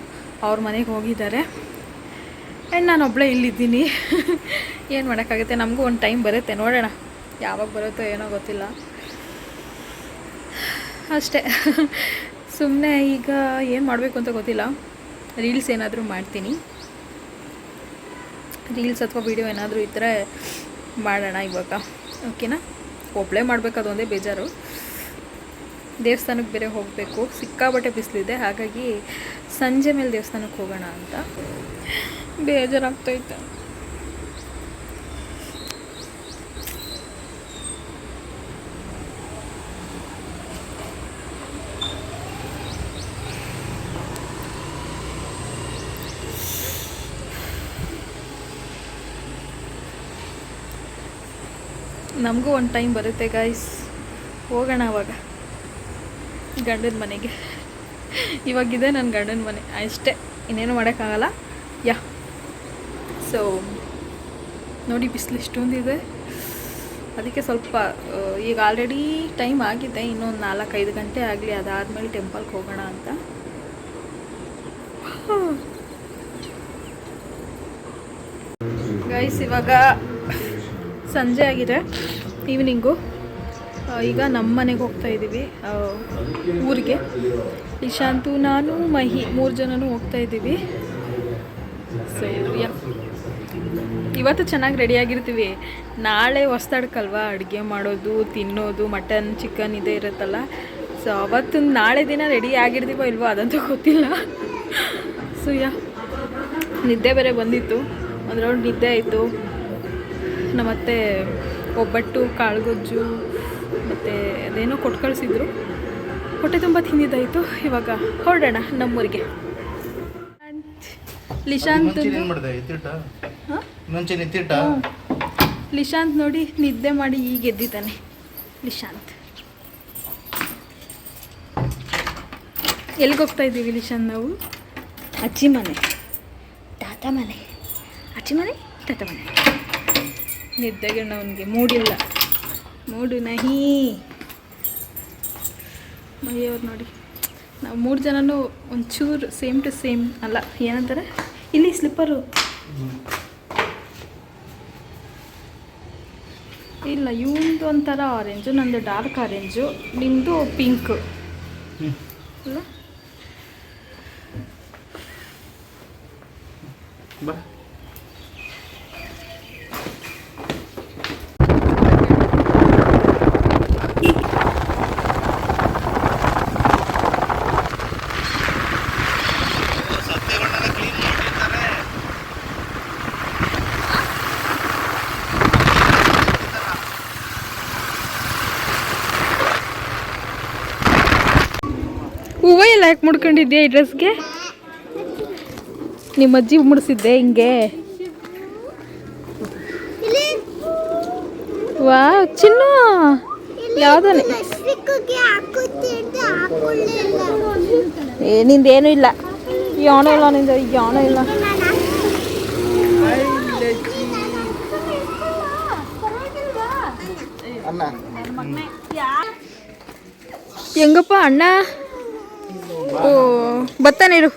ಅವ್ರ ಮನೆಗೆ ಹೋಗಿದ್ದಾರೆ. ಆ್ಯಂಡ್ ನಾನು ಒಬ್ಬಳೇ ಇಲ್ಲಿದ್ದೀನಿ. ಏನು ಮಾಡೋಕ್ಕಾಗುತ್ತೆ. ನಮಗೂ ಒಂದು ಟೈಮ್ ಬರುತ್ತೆ, ನೋಡೋಣ ಯಾವಾಗ ಬರುತ್ತೋ ಏನೋ ಗೊತ್ತಿಲ್ಲ ಅಷ್ಟೇ. ಸುಮ್ಮನೆ ಈಗ ಏನು ಮಾಡಬೇಕು ಅಂತ ಗೊತ್ತಿಲ್ಲ. ರೀಲ್ಸ್ ಏನಾದರೂ ಮಾಡ್ತೀನಿ. ರೀಲ್ಸ್ ಅಥವಾ ವೀಡಿಯೋ ಏನಾದರೂ ಇದ್ದರೆ ಮಾಡೋಣ ಇವಾಗ. ಓಕೆನಾ. ಒಬ್ಬಳೇ ಮಾಡಬೇಕು, ಅದೊಂದೇ ಬೇಜಾರು. ದೇವಸ್ಥಾನಕ್ಕೆ ಬೇರೆ ಹೋಗಬೇಕು. ಸಿಕ್ಕಾಬಟ್ಟೆ ಬಿಸಿಲಿದೆ, ಹಾಗಾಗಿ ಸಂಜೆ ಮೇಲೆ ದೇವಸ್ಥಾನಕ್ಕೆ ಹೋಗೋಣ ಅಂತ ಬೇಜಾರಾಗ್ತೈತೆ. ನಮಗೂ ಒಂದು ಟೈಮ್ ಬರುತ್ತೆ ಗೈಸ್. ಹೋಗೋಣ ಅವಾಗ ಗಂಡನ ಮನೆಗೆ. ಇವಾಗಿದೆ ನನ್ನ ಗಂಡನ ಮನೆ ಅಷ್ಟೇ, ಇನ್ನೇನು ಮಾಡೋಕ್ಕಾಗಲ್ಲ. ಯಾ ಸೊ ನೋಡಿ ಬಿಸಿಲು ಎಷ್ಟೊಂದಿದೆ. ಅದಕ್ಕೆ ಸ್ವಲ್ಪ ಈಗ ಆಲ್ರೆಡಿ ಟೈಮ್ ಆಗಿದೆ. ಇನ್ನೊಂದು 4-5 ಗಂಟೆ ಆಗಲಿ, ಅದಾದಮೇಲೆ ಟೆಂಪಲ್ಗೆ ಹೋಗೋಣ ಅಂತ. ಗೈಸ್ ಇವಾಗ ಸಂಜೆ ಆಗಿದೆ, ಈವ್ನಿಂಗು. ಈಗ ನಮ್ಮ ಮನೆಗೆ ಹೋಗ್ತಾ ಇದ್ದೀವಿ, ಊರಿಗೆ. ಇಶಾಂತು, ನಾನು, ಮಹಿ 3 ಜನನೂ ಹೋಗ್ತಾ ಇದ್ದೀವಿ. ಸೊ ಇವತ್ತು ಚೆನ್ನಾಗಿ ರೆಡಿಯಾಗಿರ್ತೀವಿ. ನಾಳೆ ಹೊಸ್ದಡ್ಕಲ್ವಾ ಅಡುಗೆ ಮಾಡೋದು, ತಿನ್ನೋದು, ಮಟನ್ ಚಿಕನ್ ಇದೇ ಇರುತ್ತಲ್ಲ. ಸೊ ಅವತ್ತು ನಾಳೆ ದಿನ ರೆಡಿ ಆಗಿರ್ತೀವೋ ಇಲ್ವೋ ಅದಂತೂ ಗೊತ್ತಿಲ್ಲ. ಸೊ ನಿದ್ದೆ ಬೇರೆ ಬಂದಿತ್ತು, ಒಂದು ರೌಂಡ್ ನಿದ್ದೆ ಆಯಿತು. ನಮ್ಮತ್ತೆ ಒಬ್ಬಟ್ಟು, ಕಾಳುಗೊಜ್ಜು ಮತ್ತು ಅದೇನೋ ಕೊಟ್ಟು ಕಳಿಸಿದ್ರು. ಹೊಟ್ಟೆ ತುಂಬ ತಿಂದಿದ್ದಾಯಿತು. ಇವಾಗ ಹೊರಡೋಣ ನಮ್ಮೂರಿಗೆ. ಲಿಶಾಂತ್ ಲಿಶಾಂತ್ ನೋಡಿ ನಿದ್ದೆ ಮಾಡಿ ಈಗ ಎದ್ದಿದ್ದಾನೆ ಲಿಶಾಂತ್. ಎಲ್ಲಿಗೆ ಹೋಗ್ತಾ ಇದ್ದೀವಿ ಲಿಶಾಂತ್ ನಾವು? ಅಜ್ಜಿ ಮನೆ, ತಾತ ಮನೆ, ಅಜ್ಜಿ ಮನೆ, ತಾತ ಮನೆ. ನಿದ್ದೆಗೆ ಅವನಿಗೆ ಮೂಡಿಲ್ಲ, ಮೂಡು ನಹಿ. ಮೈಯವ್ರು ನೋಡಿ, ನಾವು 3 ಜನನೂ ಒಂಚೂರು ಸೇಮ್ ಟು ಸೇಮ್ ಅಲ್ಲ, ಏನಂತಾರೆ ಇಲ್ಲಿ ಸ್ಲಿಪ್ಪರು ಇಲ್ಲ. ಇವಂದು ಒಂಥರ ಆರೆಂಜು, ನಂದು ಡಾರ್ಕ್ ಆರೆಂಜು, ನಿಮ್ಮದು ಪಿಂಕ್ ಅಲ್ಲ. ಬಾ ಹೂವು ಎಲ್ಲ ಯಾಕೆ ಮುಡ್ಕೊಂಡಿದ್ಯಾ ಈ ಡ್ರೆಸ್ಗೆ? ನಿಮ್ಮ ಅಜ್ಜಿ ಮುಡಿಸಿದ್ದೆ ಹಿಂಗೆ. ವಾ ಚಿನ್ನು ಯಾವುದೋ ನಿಂದೇನು ಇಲ್ಲ, ಯಾಣೋ ಇಲ್ಲ ನಿಂದ, ಯಾಣೋ ಇಲ್ಲ. ಹೆಂಗಪ್ಪ ಅಣ್ಣ? ಓ ಬತ್ತಾನಿರು,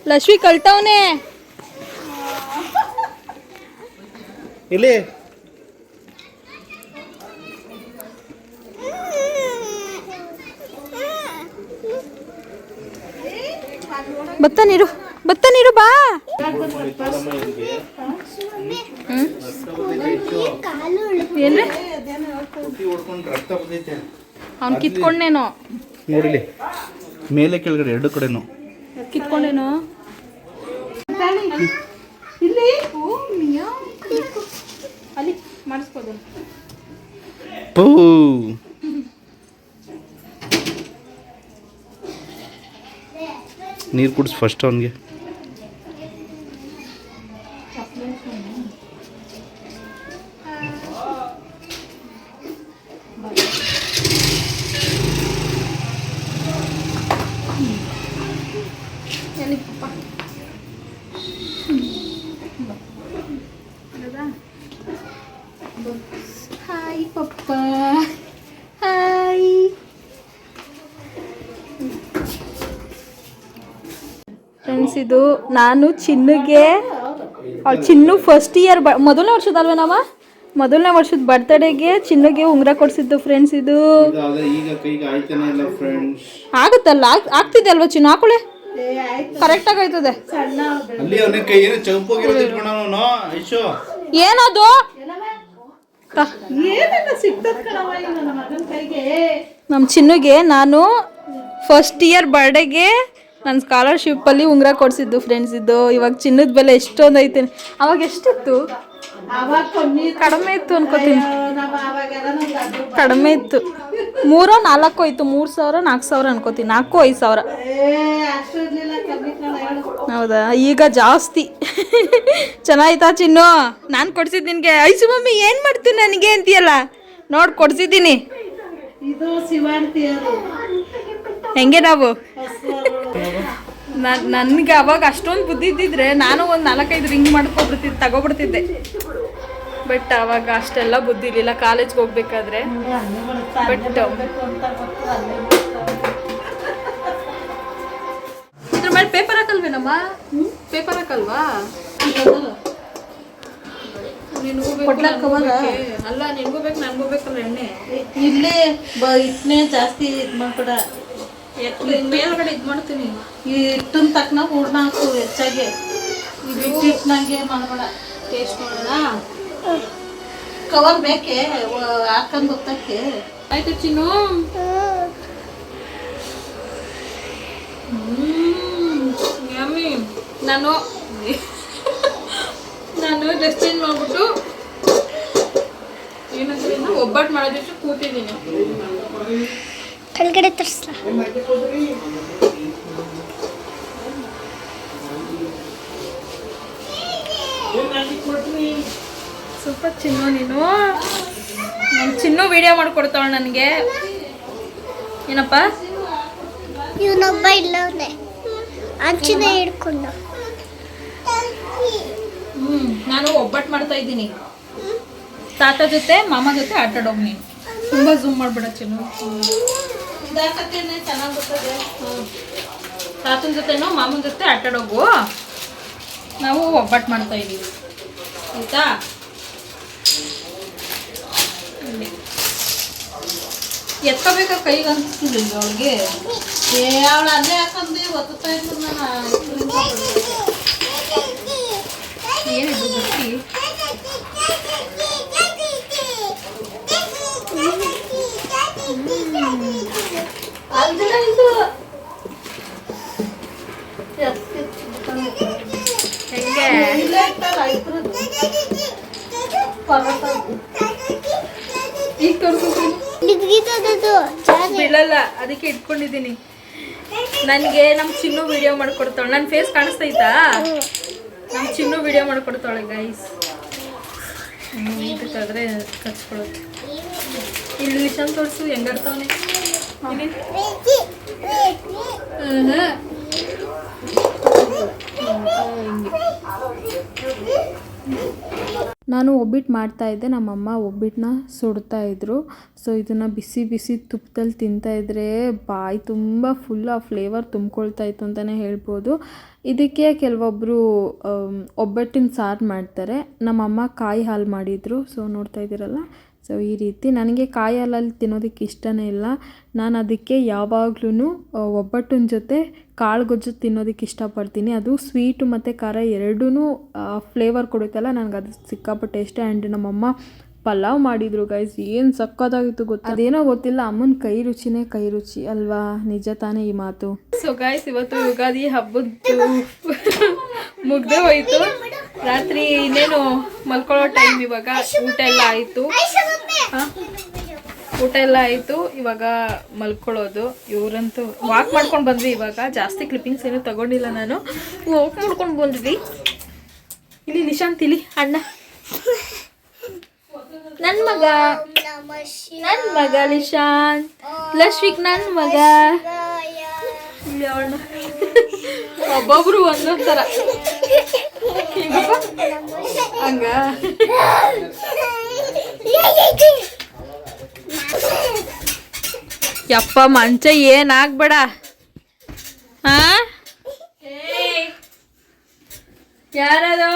ಲಕ್ಷ್ಮಿ ಕಳ್ತವನೆ ಇಲ್ಲಿ. ಬತ್ತಾನಿರು, ಬತ್ತಾನಿರು ಬಾ. ಏನ್ರಿ ಅವ್ನು ಕಿತ್ಕೊಂಡೇನೋ ನೋಡಿಲಿ, ಮೇಲೆ ಕೆಳಗಡೆ 2 ಕಡೆನೂ ಕಿತ್ಕೊಂಡೇನೋ. ಅಲ್ಲಿ ಮಾಡಿಸ್ಬೋದು. ನೀರು ಕುಡಿಸ್ ಫಸ್ಟ್ ಅವನಿಗೆ. ಹಾಯ್ ಪಪ್ಪ, ಹಾಯ್. ಫ್ರೆಂಡ್ಸ್, ಇದು ನಾನು ಚಿನ್ನುಗೆ, ಅವಳು ಚಿನ್ನು ಫಸ್ಟ್ ಇಯರ್ ಮೊದಲನೇ ವರ್ಷದಲ್ವೇ ನಾವ ಮೊದಲನೇ ವರ್ಷದ ಬರ್ತಡೇಗೆ ಚಿನ್ನುಗೆ ಉಂಗುರ ಕೊಡಿಸಿದ್ದು ಫ್ರೆಂಡ್ಸ್. ಇದು ಆಗುತ್ತಲ್ಲ, ಆಗ್ತಿದೆ ಅಲ್ವಾ ಚಿನ್ನು? ಹಾಕೊಳ್ಳೆ, ಕರೆಕ್ಟಾಗಿ ಆಯ್ತದೆ. ಏನದು? ನಮ್ಮ ಚಿನ್ನುಗೆ ನಾನು ಫಸ್ಟ್ ಇಯರ್ ಬರ್ಡೇಗೆ ನನ್ನ ಸ್ಕಾಲರ್ಶಿಪ್ಪಲ್ಲಿ ಉಂಗುರ ಕೊಡಿಸಿದ್ದು ಫ್ರೆಂಡ್ಸ್. ಇದು ಇವಾಗ ಚಿನ್ನದ ಬೆಲೆ ಎಷ್ಟೊಂದು ಐತೆ. ಅವಾಗ ಎಷ್ಟಿತ್ತು? ಕಡಿಮೆ ಇತ್ತು ಅನ್ಕೋತೀನಿ, ಕಡಿಮೆ ಇತ್ತು. 3-4 ಇತ್ತು, 3,000-4,000 ಅನ್ಕೋತೀನಿ, 4-5,000. ಹೌದಾ? ಈಗ ಜಾಸ್ತಿ. ಚೆನ್ನಾಯ್ತಾ ಚಿನ್ನು? ನಾನು ಕೊಡ್ಸಿದ್ದು ನಿನಗೆ. ಐಸು ಮಮ್ಮಿ ಏನು ಮಾಡ್ತೀನಿ ನನಗೆ ಅಂತೀಯಲ್ಲ, ನೋಡಿ ಕೊಡ್ಸಿದ್ದೀನಿ. ಹೆಂಗೆ ನಾವು ನನಗೆ ಅವಾಗ ಅಷ್ಟೊಂದು ಬುದ್ಧಿ ಇದ್ದಿದ್ರೆ ನಾನು ಒಂದು 4-5 ರಿಂಗ್ ತಗೊಬಿಡ್ತಿದ್ದೆ. ಬಟ್ ಅವಾಗ ಅಷ್ಟೆಲ್ಲ ಬುದ್ಧಿ ಇರಲಿಲ್ಲ ಕಾಲೇಜ್ಗೆ ಹೋಗ್ಬೇಕಾದ್ರೆ. ಬಟ್ ಇದ್ರ ಮೇಲೆ ಪೇಪರ್ ಹಾಕಲ್ವೇನಮ್ಮ? ಪೇಪರ್ ಹಾಕಲ್ವಾ? ಅಲ್ಲ, ನಿನ್ಗೂ ಬೇಕು ನನಗೂ ಬೇಕಲ್ಲ ಎಣ್ಣೆ. ಇಲ್ಲೇ ಇಟ್ಟನೆ ಜಾಸ್ತಿ ಇದು ಮಾಡ್ಬೇಡ. ಮೇಲ್ಗಡೆ ಇದು ಮಾಡ್ತೀನಿ. ಈ ಹಿಟ್ಟಿನ ತಕ್ಕನ ಹೂರ್ಣ ಹಾಕು ಹೆಚ್ಚಾಗಿ. ಹಿಟ್ಟಿನಂಗೆ ಮಾಡಬೇಡ. ಟೇಸ್ಟ್ ಮಾಡೋಣ. ಕವರ್ ಬೇಕೆ ಹಾಕೊಂಡು ಗೊತ್ತಕ್ಕೆ. ಆಯ್ತು ಚಿನ್ನು. ಯಮ್ಮಿ. ನಾನು ಡ್ರೆಸ್ ಚೇಂಜ್ ಮಾಡ್ಬಿಟ್ಟು ಏನಂದ್ರೆ ಒಬ್ಬಟ್ಟು ಮಾಡೋದಕ್ಕೆ ಕೂತಿದ್ದೀನಿ. ಕೆಳಗಡೆ ತರ್ಸ. ಸೂಪರ್ ಚಿನ್ನು ನೀನು. ನನ್ನ ಚಿನ್ನು ವಿಡಿಯೋ ಮಾಡಿಕೊಡ್ತಾಳೆ ನನಗೆ. ಏನಪ್ಪ ಇವನೊಬ್ಬ ಇಲ್ಲವನೆ ಅಂಚಿನ ಹಿಡ್ಕೊಂಡು. ನಾನು ಒಬ್ಬಟ್ಟು ಮಾಡ್ತಾ ಇದ್ದೀನಿ. ತಾತ ಜೊತೆ ಮಾಮ ಜೊತೆ ಆಟಾಡೋಗಿ ನೀನು. ತುಂಬ ಝೂಮ್ ಮಾಡ್ಬಿಡ ಚಿನ್ನು. ಚೆನ್ನಾಗಿ ಬರ್ತದೆ. ತಾತನ ಜೊತೆನೋ ಮಾಮನ ಜೊತೆ ಆಟಾಡೋಗು. ನಾವು ಒಬ್ಬಟ್ಟು ಮಾಡ್ತಾ ಇದ್ದೀವಿ ಆಯ್ತಾ. ಎತ್ಕೋಬೇಕಾ ಕೈಗೆ ಅನಿಸ್ತಿಲ್ಲ ಅವಳಿಗೆ. ಅವಳು ಅಲ್ಲೇ ಹಾಕಂದು ಒತ್ತಾ ಇದ್ರು. ಏನಿದು ಗಟ್ಟಿ? ಹೆಂಗೆ ಈಗ ತೋರಿಸ್ತೀನಿ. ಬೀಳಲ್ಲ, ಅದಕ್ಕೆ ಇಟ್ಕೊಂಡಿದ್ದೀನಿ. ನನಗೆ ನಮ್ಮ ಚಿನ್ನು ವಿಡಿಯೋ ಮಾಡ್ಕೊಡ್ತಾಳೆ. ನನ್ನ ಫೇಸ್ ಕಾಣಿಸ್ತೈತಾ? ನಮ್ಮ ಚಿನ್ನು ವಿಡಿಯೋ ಮಾಡ್ಕೊಡ್ತಾಳೆ ಗೈಸ್. ಇದಕ್ಕಾದ್ರೆ ಕಚ್ಕೊಳ್ಳೋದು. ಇಲ್ಲಿ ವಿಷನ್ ತೋರಿಸು ಹೆಂಗಾಡ್ತಾವನೆ. ನಾನು ಒಬ್ಬಿಟ್ಟು ಮಾಡ್ತಾಯಿದ್ದೆ, ನಮ್ಮಮ್ಮ ಒಬ್ಬಿಟ್ಟನ್ನ ಸುಡ್ತಾಯಿದ್ರು. ಸೊ ಇದನ್ನು ಬಿಸಿ ಬಿಸಿ ತುಪ್ಪದಲ್ಲಿ ತಿಂತಾಯಿದ್ರೆ ಬಾಯಿ ತುಂಬ ಫುಲ್ ಆ ಫ್ಲೇವರ್ ತುಂಬ್ಕೊಳ್ತಾಯಿತ್ತು ಅಂತಲೇ ಹೇಳ್ಬೋದು. ಇದಕ್ಕೆ ಕೆಲವೊಬ್ಬರು ಒಬ್ಬಟ್ಟಿನ ಸಾರು ಮಾಡ್ತಾರೆ. ನಮ್ಮಮ್ಮ ಕಾಯಿ ಹಾಲು ಮಾಡಿದರು. ಸೊ ನೋಡ್ತಾ ಇದ್ದೀರಲ್ಲ, ಸೊ ಈ ರೀತಿ. ನನಗೆ ಕಾಯಿ ಹಾಲಲ್ಲಿ ತಿನ್ನೋದಕ್ಕೆ ಇಷ್ಟನೇ ಇಲ್ಲ. ನಾನು ಅದಕ್ಕೆ ಯಾವಾಗ್ಲೂ ಒಬ್ಬಟ್ಟಿನ ಜೊತೆ ಕಾಳು ಗೊಜ್ಜು ತಿನ್ನೋದಕ್ಕೆ ಇಷ್ಟಪಡ್ತೀನಿ. ಅದು ಸ್ವೀಟು ಮತ್ತು ಖಾರ ಎರಡೂ ಫ್ಲೇವರ್ ಕೊಡುತ್ತಲ್ಲ, ನನಗೆ ಅದು ಸಿಕ್ಕಾಪಟ್ಟೆ ಇಷ್ಟ. ಆ್ಯಂಡ್ ನಮ್ಮಮ್ಮ ಪಲಾವ್ ಮಾಡಿದರು ಗೈಸ್, ಏನು ಸಕ್ಕತ್ತಾಗಿತ್ತು ಗೊತ್ತಾ. ಅದೇನೋ ಗೊತ್ತಿಲ್ಲ, ಅಮ್ಮನ ಕೈ ರುಚಿನೇ ಕೈ ರುಚಿ ಅಲ್ವಾ, ನಿಜ ತಾನೇ ಈ ಮಾತು. ಸೊ ಗೈಸ್, ಇವತ್ತು ಯುಗಾದಿ ಹಬ್ಬದ್ದು ಮುಗ್ದೇ ಹೋಯಿತು. ರಾತ್ರಿ ಇನ್ನೇನು ಮಲ್ಕೊಳ್ಳೋ ಟೈಮ್. ಇವಾಗ ಊಟ ಎಲ್ಲ ಆಯಿತು. ಊಟ ಎಲ್ಲ ಆಯಿತು, ಇವಾಗ ಮಲ್ಕೊಳ್ಳೋದು. ಇವರಂತೂ ವಾಕ್ ಮಾಡ್ಕೊಂಡು ಬಂದ್ವಿ. ಇವಾಗ ಜಾಸ್ತಿ ಕ್ಲಿಪ್ಪಿಂಗ್ಸ್ ಏನೂ ತಗೊಂಡಿಲ್ಲ ನಾನು, ವಾಕ್ ಮಾಡ್ಕೊಂಡು ಬಂದ್ವಿ. ಇಲ್ಲಿ ನಿಶಾಂತ್, ಇಲ್ಲಿ ಅಣ್ಣ, ನನ್ನ ಮಗ ನಿಶಾಂತ್, ಲಶ್ವಿಕ್ ನನ್ನ ಮಗ. ಇಲ್ಲಿ ಅವಣ್ಣ, ಒಬ್ಬೊಬ್ರು ಒಂದೊಂದು ಥರ ಹಂಗ. ಯಪ್ಪ ಮಂಚ ಏನಾಗ್ಬೇಡ. ಯಾರದು?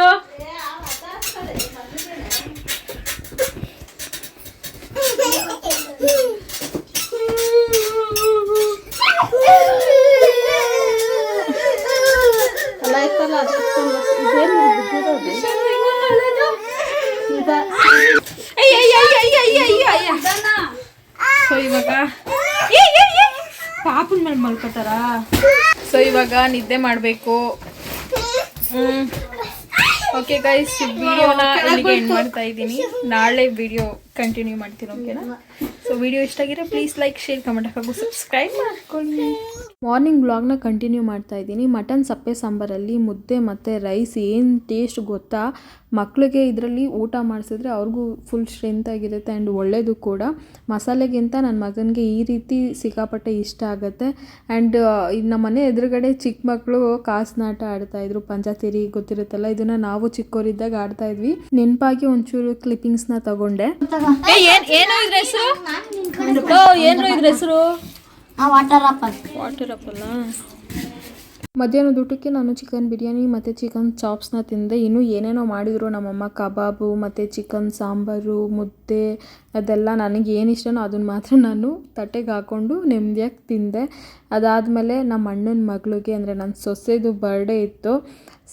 ಸೊ ಇವಾಗ ಪಾಪನ ಮೇಲೆ ಮಲ್ಕೋತಾರ. ಸೊ ಇವಾಗ ನಿದ್ದೆ ಮಾಡಬೇಕು. ಓಕೆ ಗೈಸ್, ವಿಡಿಯೋನ ಇಲ್ಲಿಗೆ ಎಂಡ್ ಮಾಡ್ತಾ ಇದ್ದೀನಿ. ನಾಳೆ ವಿಡಿಯೋ ಕಂಟಿನ್ಯೂ ಮಾಡ್ತೀನಿ, ಓಕೆನಾ? ಸೊ ವಿಡಿಯೋ ಇಷ್ಟ ಆಗಿದ್ರೆ please like, share, comment hockey subscribe ಮಾಡ್ಕೊಳ್ಳಿ. ಮಾರ್ನಿಂಗ್ ಬ್ಲಾಗ್ನ ಕಂಟಿನ್ಯೂ ಮಾಡ್ತಾ ಇದ್ದೀನಿ. ಮಟನ್ ಸಪ್ಪೆ ಸಾಂಬಾರಲ್ಲಿ ಮುದ್ದೆ ಮತ್ತು ರೈಸ್ ಏನು ಟೇಸ್ಟ್ ಗೊತ್ತಾ. ಮಕ್ಕಳಿಗೆ ಇದರಲ್ಲಿ ಊಟ ಮಾಡಿಸಿದ್ರೆ ಅವ್ರಿಗೂ ಫುಲ್ ಸ್ಟ್ರೆಂತ್ ಆಗಿರುತ್ತೆ ಆ್ಯಂಡ್ ಒಳ್ಳೆಯದು ಕೂಡ. ಮಸಾಲೆಗಿಂತ ನನ್ನ ಮಗನಿಗೆ ಈ ರೀತಿ ಸಿಕ್ಕಾಪಟ್ಟೆ ಇಷ್ಟ ಆಗುತ್ತೆ. ಆ್ಯಂಡ್ ನಮ್ಮ ಮನೆ ಎದುರುಗಡೆ ಚಿಕ್ಕ ಮಕ್ಕಳು ಕಾಸ್ನಾಟ ಆಡ್ತಾಯಿದ್ರು, ಪಂಚಾತಿರಿ ಗೊತ್ತಿರುತ್ತಲ್ಲ, ಇದನ್ನು ನಾವು ಚಿಕ್ಕವರಿದ್ದಾಗ ಆಡ್ತಾಯಿದ್ವಿ. ನೆನಪಾಗಿ ಒಂಚೂರು ಕ್ಲಿಪ್ಪಿಂಗ್ಸ್ನ ತಗೊಂಡೆ. ಏನೋ ಇದ್ರ ಹೆಸರು? ಏನೋ ಇದ್ರ ಹೆಸರು? Water apple. ಮಧ್ಯಾಹ್ನದ ಊಟಕ್ಕೆ ನಾನು ಚಿಕನ್ ಬಿರಿಯಾನಿ ಮತ್ತು ಚಿಕನ್ ಚಾಪ್ಸ್ನ ತಿಂದೆ. ಇನ್ನೂ ಏನೇನೋ ಮಾಡಿದರು ನಮ್ಮಮ್ಮ, ಕಬಾಬು ಮತ್ತು ಚಿಕನ್ ಸಾಂಬಾರು, ಮುದ್ದೆ, ಅದೆಲ್ಲ ನನಗೆ ಏನು ಇಷ್ಟನೋ ಅದನ್ನು ಮಾತ್ರ ನಾನು ತಟ್ಟೆಗೆ ಹಾಕ್ಕೊಂಡು ನೆಮ್ಮದಿಯಾಗಿ ತಿಂದೆ. ಅದಾದಮೇಲೆ ನಮ್ಮ ಅಣ್ಣನ ಮಗಳಿಗೆ, ಅಂದರೆ ನನ್ನ ಸೊಸೆದು ಬರ್ಡೇ ಇತ್ತು.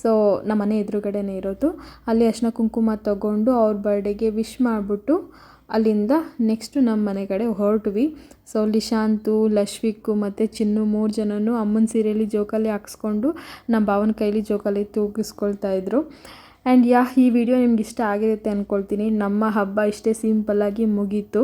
ಸೊ ನಮ್ಮ ಮನೆ ಎದುರುಗಡೆನೇ ಇರೋದು. ಅಲ್ಲಿ ಅರಿಶಿನ ಕುಂಕುಮ ತಗೊಂಡು ಅವ್ರ ಬರ್ಡೇಗೆ ವಿಶ್ ಮಾಡಿಬಿಟ್ಟು ಅಲ್ಲಿಂದ ನೆಕ್ಸ್ಟು ನಮ್ಮ ಮನೆ ಕಡೆ ಹೊರಟ್ವಿ. ಸೊ ಲಿಶಾಂತು, ಲಶ್ವಿಕ್ಕು ಮತ್ತು ಚಿನ್ನು 3 ಜನನೂ ಅಮ್ಮನ ಸೀರೆಯಲ್ಲಿ ಜೋಕಾಲಿ ಹಾಕ್ಸ್ಕೊಂಡು ನಮ್ಮ ಭಾವನ ಕೈಲಿ ಜೋಕಾಲಿ ತೂಗಿಸ್ಕೊಳ್ತಾಯಿದ್ರು. ಆ್ಯಂಡ್ ಈ ವಿಡಿಯೋ ನಿಮ್ಗೆ ಇಷ್ಟ ಆಗಿರುತ್ತೆ ಅಂದ್ಕೊಳ್ತೀನಿ. ನಮ್ಮ ಹಬ್ಬ ಇಷ್ಟೇ ಸಿಂಪಲ್ಲಾಗಿ ಮುಗೀತು.